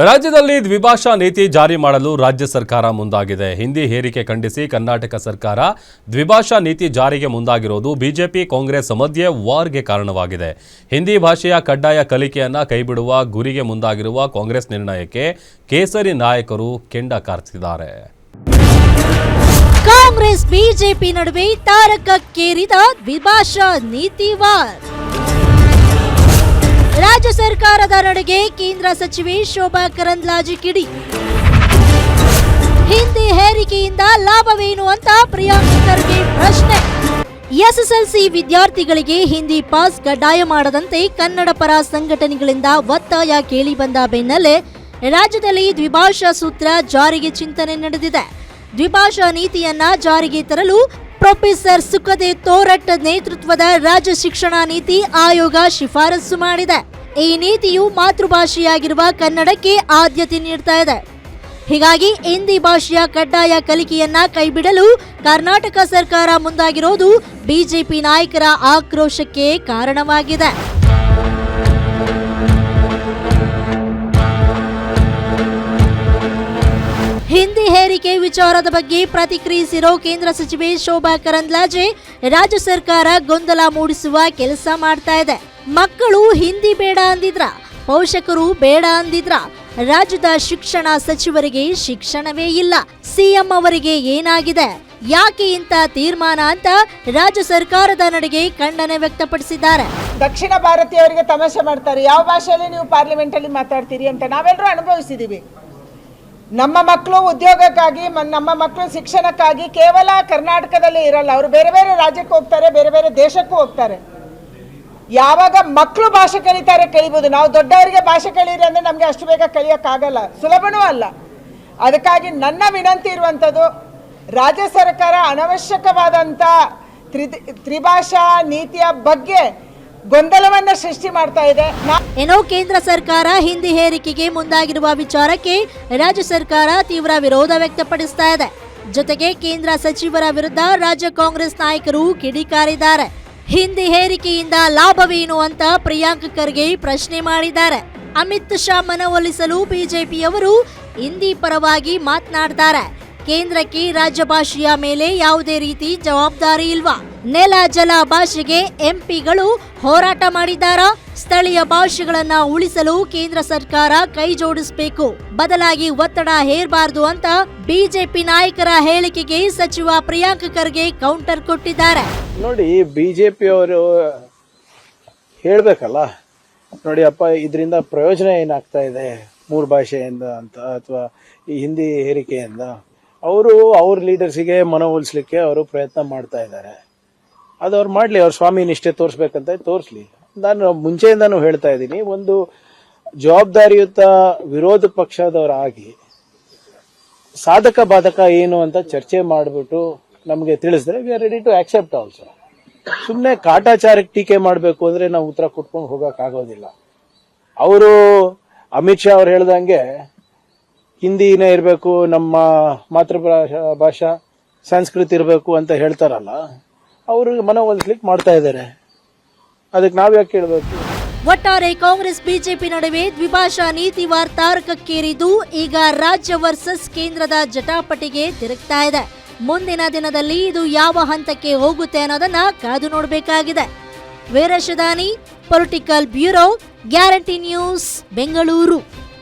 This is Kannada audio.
ರಾಜ್ಯದಲ್ಲಿ ದ್ವಿಭಾಷಾ ನೀತಿ ಜಾರಿ ಮಾಡಲು ರಾಜ್ಯ ಸರ್ಕಾರ ಮುಂದಾಗಿದೆ. ಹಿಂದಿ ಹೇರಿಕೆ ಖಂಡಿಸಿ ಕರ್ನಾಟಕ ಸರ್ಕಾರ ದ್ವಿಭಾಷಾ ನೀತಿ ಜಾರಿಗೆ ಮುಂದಾಗಿರುವುದು ಬಿಜೆಪಿ ಕಾಂಗ್ರೆಸ್ ಮಧ್ಯೆ ವಾರ್ಗೆ ಕಾರಣವಾಗಿದೆ. ಹಿಂದಿ ಭಾಷೆಯ ಕಡ್ಡಾಯ ಕಲಿಕೆಯನ್ನ ಕೈಬಿಡುವ ಗುರಿಗೆ ಮುಂದಾಗಿರುವ ಕಾಂಗ್ರೆಸ್ ನಿರ್ಣಯಕ್ಕೆ ಕೇಸರಿ ನಾಯಕರು ಕೆಂಡ ಕಾರ್ತಿದ್ದಾರೆ. ಕಾಂಗ್ರೆಸ್ ಬಿಜೆಪಿ ನಡುವೆ ತಾರಕಕ್ಕೇರಿದ ದ್ವಿಭಾಷಾ ನೀತಿ ವಾರ್. ರಾಜ್ಯ ಸರ್ಕಾರದ ನಡೆಗೆ ಕೇಂದ್ರ ಸಚಿವೆ ಶೋಭಾ ಕರಂದ್ಲಾಜೆ ಕಿಡಿ. ಹಿಂದಿ ಹೇರಿಕೆಯಿಂದ ಲಾಭವೇನು ಅಂತ ಪ್ರಿಯಾಂಕ್ ಖರ್ಗೆ ಪ್ರಶ್ನೆ. ಎಸ್ಎಸ್ಎಲ್ಸಿ ವಿದ್ಯಾರ್ಥಿಗಳಿಗೆ ಹಿಂದಿ ಪಾಸ್ ಕಡ್ಡಾಯ ಮಾಡದಂತೆ ಕನ್ನಡ ಪರ ಸಂಘಟನೆಗಳಿಂದ ಒತ್ತಾಯ ಕೇಳಿ ಬಂದ ಬೆನ್ನಲ್ಲೇ ರಾಜ್ಯದಲ್ಲಿ ದ್ವಿಭಾಷಾ ಸೂತ್ರ ಜಾರಿಗೆ ಚಿಂತನೆ ನಡೆದಿದೆ. ದ್ವಿಭಾಷಾ ನೀತಿಯನ್ನ ಜಾರಿಗೆ ತರಲು ಪ್ರೊಫೆಸರ್ ಸುಖದೇವ್ ತೋರಟ್ ನೇತೃತ್ವದ ರಾಜ್ಯ ಶಿಕ್ಷಣ ನೀತಿ ಆಯೋಗ ಶಿಫಾರಸು ಮಾಡಿದೆ. ಈ ನೀತಿಯು ಮಾತೃಭಾಷೆಯಾಗಿರುವ ಕನ್ನಡಕ್ಕೆ ಆದ್ಯತೆ ನೀಡ್ತಾ ಇದೆ. ಹೀಗಾಗಿ ಹಿಂದಿ ಭಾಷೆಯ ಕಡ್ಡಾಯ ಕಲಿಕೆಯನ್ನ ಕೈಬಿಡಲು ಕರ್ನಾಟಕ ಸರ್ಕಾರ ಮುಂದಾಗಿರೋದು ಬಿಜೆಪಿ ನಾಯಕರ ಆಕ್ರೋಶಕ್ಕೆ ಕಾರಣವಾಗಿದೆ. ಹಿಂದಿ ಹೇರಿಕೆ ವಿಚಾರದ ಬಗ್ಗೆ ಪ್ರತಿಕ್ರಿಯಿಸಿರೋ ಕೇಂದ್ರ ಸಚಿವೆ ಶೋಭಾ ಕರಂದ್ಲಾಜೆ, ರಾಜ್ಯ ಸರ್ಕಾರ ಗೊಂದಲ ಮೂಡಿಸುವ ಕೆಲಸ ಮಾಡ್ತಾ ಇದೆ. ಮಕ್ಕಳು ಹಿಂದಿ ಬೇಡ ಅಂದಿದ್ರ, ಪೋಷಕರು ಬೇಡ ಅಂದಿದ್ರ, ರಾಜ್ಯದ ಶಿಕ್ಷಣ ಸಚಿವರಿಗೆ ಶಿಕ್ಷಣವೇ ಇಲ್ಲ, ಸಿಎಂ ಅವರಿಗೆ ಏನಾಗಿದೆ, ಯಾಕೆ ಇಂಥ ತೀರ್ಮಾನ ಅಂತ ರಾಜ್ಯ ಸರ್ಕಾರದ ನಡೆಗೆ ಖಂಡನೆ ವ್ಯಕ್ತಪಡಿಸಿದ್ದಾರೆ. ದಕ್ಷಿಣ ಭಾರತೀಯವರಿಗೆ ತಮಾಷೆ ಮಾಡ್ತಾರೆ, ಯಾವ ಭಾಷೆಯಲ್ಲಿ ನೀವು ಪಾರ್ಲಿಮೆಂಟ್ ಅಲ್ಲಿ ಮಾತಾಡ್ತೀರಿ ಅಂತ ನಾವೆಲ್ಲರೂ ಅನುಭವಿಸಿದೀವಿ. ನಮ್ಮ ಮಕ್ಕಳು ಉದ್ಯೋಗಕ್ಕಾಗಿ, ನಮ್ಮ ಮಕ್ಕಳು ಶಿಕ್ಷಣಕ್ಕಾಗಿ ಕೇವಲ ಕರ್ನಾಟಕದಲ್ಲಿ ಇರಲ್ಲ, ಅವರು ಬೇರೆ ಬೇರೆ ರಾಜ್ಯಕ್ಕೆ ಹೋಗ್ತಾರೆ, ಬೇರೆ ಬೇರೆ ದೇಶಕ್ಕೂ ಹೋಗ್ತಾರೆ. ಯಾವಾಗ ಮಕ್ಕಳು ಭಾಷೆ ಕಲಿತಾರೆ ಕಲಿಬಹುದು. ನಾವು ದೊಡ್ಡವರಿಗೆ ಭಾಷೆ ಕಲೀರಿ ಅಂದ್ರೆ ನಮಗೆ ಅಷ್ಟು ಬೇಗ ಕಲಿಯೋಕ್ಕಾಗಲ್ಲ, ಸುಲಭನೂ ಅಲ್ಲ. ಅದಕ್ಕಾಗಿ ನನ್ನ ವಿನಂತಿ ಇರುವಂಥದ್ದು, ರಾಜ್ಯ ಸರ್ಕಾರ ಅನವಶ್ಯಕವಾದಂಥ ತ್ರಿಭಾಷಾ ನೀತಿಯ ಬಗ್ಗೆ ಗೊಂದಲವನ್ನ ಸೃಷ್ಟಿ ಮಾಡ್ತಾ ಇದೆ. ಏನೋ ಕೇಂದ್ರ ಸರ್ಕಾರ ಹಿಂದಿ ಹೇರಿಕೆಗೆ ಮುಂದಾಗಿರುವ ವಿಚಾರಕ್ಕೆ ರಾಜ್ಯ ಸರ್ಕಾರ ತೀವ್ರ ವಿರೋಧ ವ್ಯಕ್ತಪಡಿಸ್ತಾ ಇದೆ. ಜೊತೆಗೆ ಕೇಂದ್ರ ಸಚಿವರ ವಿರುದ್ಧ ರಾಜ್ಯ ಕಾಂಗ್ರೆಸ್ ನಾಯಕರು ಕಿಡಿಕಾರಿದ್ದಾರೆ. ಹಿಂದಿ ಹೇರಿಕೆಯಿಂದ ಲಾಭವೇನು ಅಂತ ಪ್ರಿಯಾಂಕ್ ಖರ್ಗೆ ಪ್ರಶ್ನೆ ಮಾಡಿದ್ದಾರೆ. ಅಮಿತ್ ಶಾ ಮನವೊಲಿಸಲು ಬಿಜೆಪಿಯವರು ಹಿಂದಿ ಪರವಾಗಿ ಮಾತನಾಡ್ತಾರೆ. ಕೇಂದ್ರಕ್ಕೆ ರಾಜ್ಯ ಭಾಷೆಯ ಮೇಲೆ ಯಾವುದೇ ರೀತಿ ಜವಾಬ್ದಾರಿ ಇಲ್ವಾ? ನೆಲ ಜಲ ಭಾಷೆಗೆ ಎಂಪಿಗಳು ಹೋರಾಟ ಮಾಡಿದ್ದಾರಾ? ಸ್ಥಳೀಯ ಭಾಷೆಗಳನ್ನ ಉಳಿಸಲು ಕೇಂದ್ರ ಸರ್ಕಾರ ಕೈ ಜೋಡಿಸಬೇಕು, ಬದಲಾಗಿ ಒತ್ತಡ ಹೇರಬಾರದು ಅಂತ ಬಿಜೆಪಿ ನಾಯಕರ ಹೇಳಿಕೆಗೆ ಸಚಿವ ಪ್ರಿಯಾಂಕ್ ಖರ್ಗೆ ಕೌಂಟರ್ ಕೊಟ್ಟಿದ್ದಾರೆ. ನೋಡಿ, ಬಿಜೆಪಿ ಅವರು ಹೇಳ್ಬೇಕಲ್ಲ, ನೋಡಿ ಅಪ್ಪ, ಇದರಿಂದ ಪ್ರಯೋಜನ ಏನಾಗ್ತಾ ಇದೆ ಮೂರು ಭಾಷೆಯಿಂದ ಅಂತ, ಅಥವಾ ಈ ಹಿಂದಿ ಹೇರಿಕೆಯಿಂದ ಅವರು ಅವ್ರ ಲೀಡರ್ಸಿಗೆ ಮನವೊಲಿಸ್ಲಿಕ್ಕೆ ಅವರು ಪ್ರಯತ್ನ ಮಾಡ್ತಾ ಇದ್ದಾರೆ. ಅದು ಅವ್ರು ಮಾಡಲಿ, ಅವ್ರ ಸ್ವಾಮಿ ನಿಷ್ಠೆ ತೋರಿಸ್ಬೇಕಂತ ತೋರಿಸ್ಲಿ. ನಾನು ಮುಂಚೆಯಿಂದಾನು ಹೇಳ್ತಾ ಇದ್ದೀನಿ, ಒಂದು ಜವಾಬ್ದಾರಿಯುತ ವಿರೋಧ ಪಕ್ಷದವರಾಗಿ ಸಾಧಕ ಬಾಧಕ ಏನು ಅಂತ ಚರ್ಚೆ ಮಾಡಿಬಿಟ್ಟು ನಮಗೆ ತಿಳಿಸಿದ್ರೆ we are ready to accept also. ಸುಮ್ಮನೆ ಕಾಟಾಚಾರಕ್ಕೆ ಟೀಕೆ ಮಾಡಬೇಕು ಅಂದ್ರೆ ನಾವು ಉತ್ತರ ಕೊಟ್ಕೊಂಡು ಹೋಗಕ್ಕಾಗೋದಿಲ್ಲ. ಅವರು ಅಮಿತ್ ಶಾ ಅವ್ರು ಹೇಳ್ದಂಗೆ ಹಿಂದಿನೇ ಇರಬೇಕು, ನಮ್ಮ ಭಾಷಾ ಸಂಸ್ಕೃತಿ ಇರಬೇಕು ಅಂತ ಹೇಳ್ತಾರಲ್ಲ, ಅವ್ರಿಗೆ ಮನವೊಲಿಸ್ಲಿಕ್ಕೆ ಮಾಡ್ತಾ ಇದ್ದಾರೆ. ಅದಕ್ಕೆ ನಾವ್ ಯಾಕೆ ಕೇಳಬೇಕು? ಒಟ್ಟಾರೆ ಕಾಂಗ್ರೆಸ್ ಬಿಜೆಪಿ ನಡುವೆ ದ್ವಿಭಾಷಾ ನೀತಿ ವಾರ್ ತಾರಕಕ್ಕೇರಿದ್ದು ಈಗ ರಾಜ್ಯ ವರ್ಸಸ್ ಕೇಂದ್ರದ ಜಟಾಪಟಿಗೆ ತಿರುಗ್ತಾ ಇದೆ. ಮುಂದಿನ ದಿನದಲ್ಲಿ ಇದು ಯಾವ ಹಂತಕ್ಕೆ ಹೋಗುತ್ತೆ ಅನ್ನೋದನ್ನ ಕಾದು ನೋಡಬೇಕಾಗಿದೆ. ವೀರಶದಾನಿ, political bureau, guarantee news, Bengaluru.